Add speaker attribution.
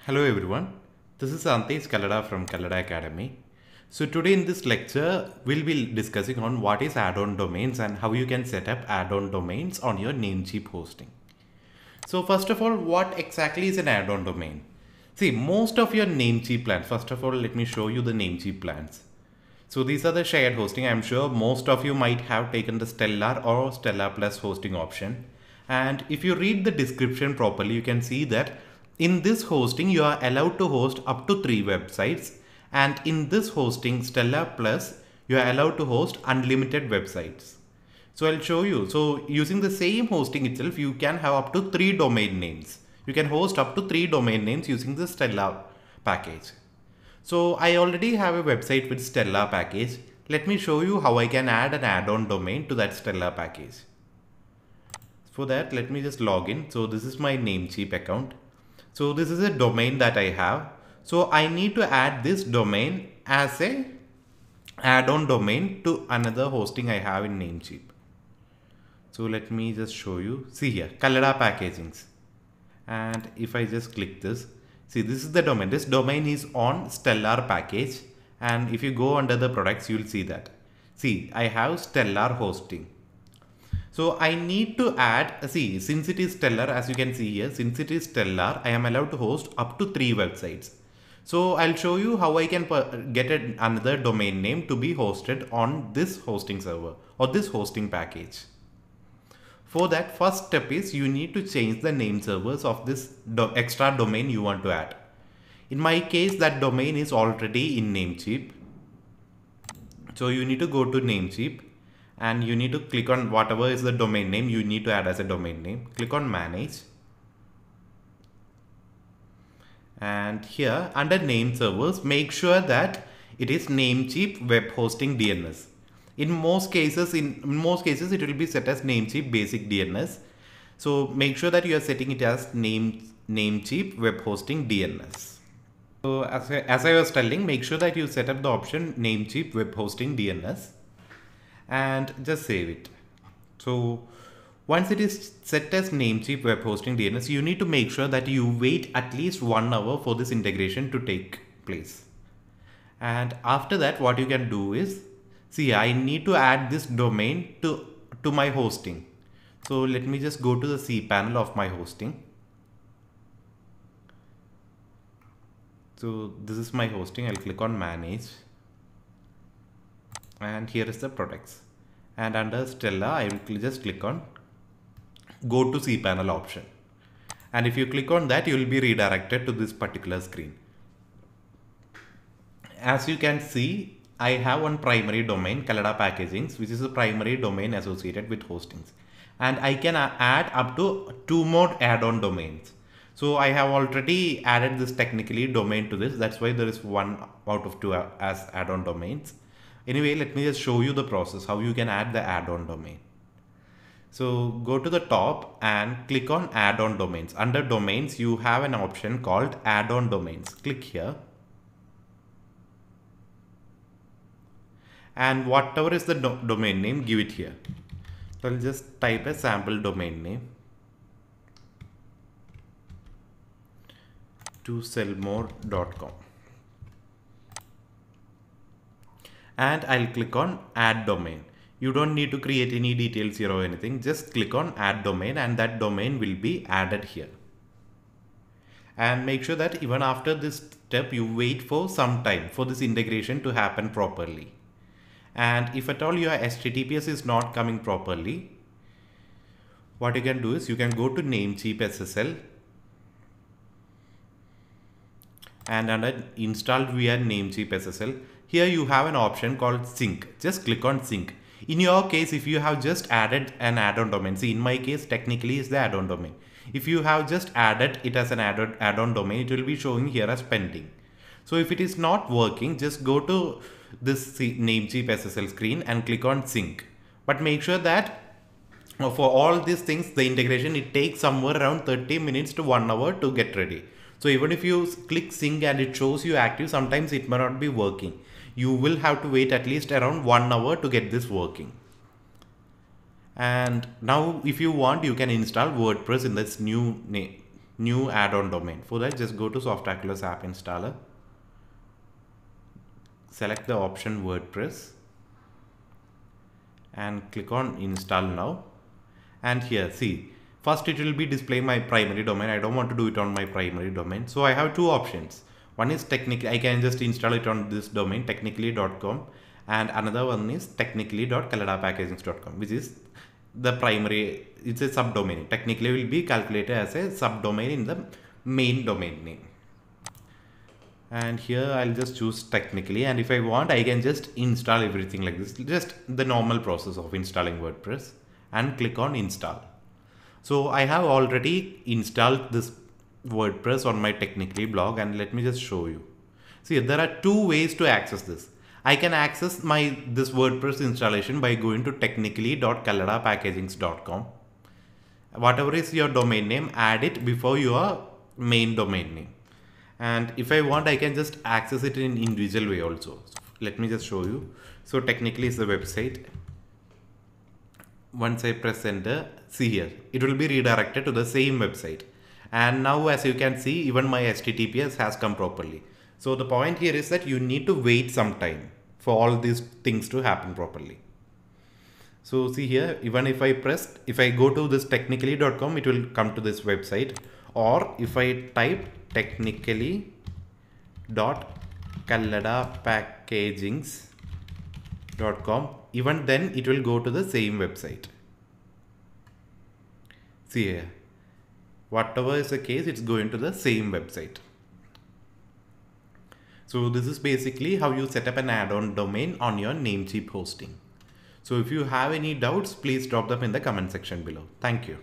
Speaker 1: Hello everyone, this is Antesh Kallada from Kallada Academy. So today in this lecture, we'll be discussing on what is add-on domains and how you can set up add-on domains on your Namecheap hosting. So first of all, what exactly is an add-on domain? See, most of your Namecheap plans, first of all, let me show you the Namecheap plans. So these are the shared hosting. I'm sure most of you might have taken the Stellar or Stellar Plus hosting option. And if you read the description properly, you can see that in this hosting, you are allowed to host up to 3 websites. And in this hosting, Stellar Plus, you are allowed to host unlimited websites. So I'll show you. So using the same hosting itself, you can have up to 3 domain names. You can host up to 3 domain names using the Stellar package. So I already have a website with Stellar package. Let me show you how I can add an add-on domain to that Stellar package. For that, let me just log in. So this is my Namecheap account. So this is a domain that I have. So I need to add this domain as a add-on domain to another hosting I have in Namecheap. So let me just show you. See here, Kallada Packagings. And if I just click this, see, this is the domain. This domain is on Stellar package. And if you go under the products, you will see that. See, I have Stellar hosting. So I need to add, see, since it is Stellar, as you can see here, since it is Stellar, I am allowed to host up to 3 websites. So I'll show you how I can get another domain name to be hosted on this hosting server or this hosting package. For that, first step is you need to change the name servers of this extra domain you want to add. In my case, that domain is already in Namecheap. So you need to go to Namecheap and you need to click on whatever is the domain name you need to add as a domain name. Click on Manage. And here under name servers, make sure that it is Namecheap Web Hosting DNS. In most cases, it will be set as Namecheap Basic DNS. So make sure that you are setting it as Namecheap Web Hosting DNS. So as I was telling, make sure that you set up the option Namecheap Web Hosting DNS and just save it. So once it is set as Namecheap Web Hosting DNS, you need to make sure that you wait at least 1 hour for this integration to take place. And after that, what you can do is, see, I need to add this domain to my hosting. So let me just go to the cPanel of my hosting. So this is my hosting. I'll click on Manage. And here is the products. And under Stellar, I will just click on Go to cPanel option. And if you click on that, you will be redirected to this particular screen. As you can see, I have one primary domain, Kallada Packagings, which is a primary domain associated with hostings. And I can add up to 2 more add-on domains. So I have already added this technically domain to this. That's why there is 1 out of 2 as add-on domains. Anyway, let me just show you the process, how you can add the add-on domain. So go to the top and click on add-on domains. Under domains, you have an option called add-on domains. Click here. And whatever is the domain name, give it here. So I'll just type a sample domain name. tosellmore.com. And I'll click on add domain. You don't need to create any details here or anything. Just click on add domain and that domain will be added here. And make sure that even after this step, you wait for some time for this integration to happen properly. And if at all your HTTPS is not coming properly, what you can do is you can go to Namecheap SSL and under installed via Namecheap SSL, here you have an option called sync. Just click on sync. In your case, if you have just added an add-on domain, see, in my case, technically is the add-on domain. If you have just added it as an add-on domain, it will be showing here as pending. So if it is not working, just go to this Namecheap SSL screen and click on sync. But make sure that for all these things, the integration, it takes somewhere around 30 minutes to 1 hour to get ready. So even if you click sync and it shows you active, sometimes it may not be working. You will have to wait at least around 1 hour to get this working. And now if you want, you can install WordPress in this new new add-on domain. For that, just go to Softaculous App Installer, select the option WordPress and click on install now. And here, see, first it will be display my primary domain. I don't want to do it on my primary domain. So I have two options. One is technically, I can just install it on this domain, technically.com, and another one is technically.kalladapackagings.com, which is the primary, it's a subdomain. Technically will be calculated as a subdomain in the main domain name. And here I'll just choose technically, and if I want, I can just install everything like this, just the normal process of installing WordPress, and click on install. So I have already installed this WordPress on my Technically blog, and let me just show you. See, there are two ways to access this. I can access this WordPress installation by going to technically.kalladapackagings.com. Whatever is your domain name, add it before your main domain name. And if I want, I can just access it in an individual way also. So let me just show you. So Technically is the website. Once I press enter, see here, it will be redirected to the same website. And now as you can see, even my HTTPS has come properly. So the point here is that you need to wait some time for all these things to happen properly. So see here, even if I go to this technically.com, it will come to this website. Or if I type technically.kalladapackagings.com, even then it will go to the same website. See here, whatever is the case, it's going to the same website. So this is basically how you set up an add-on domain on your Namecheap hosting. So if you have any doubts, please drop them in the comment section below. Thank you.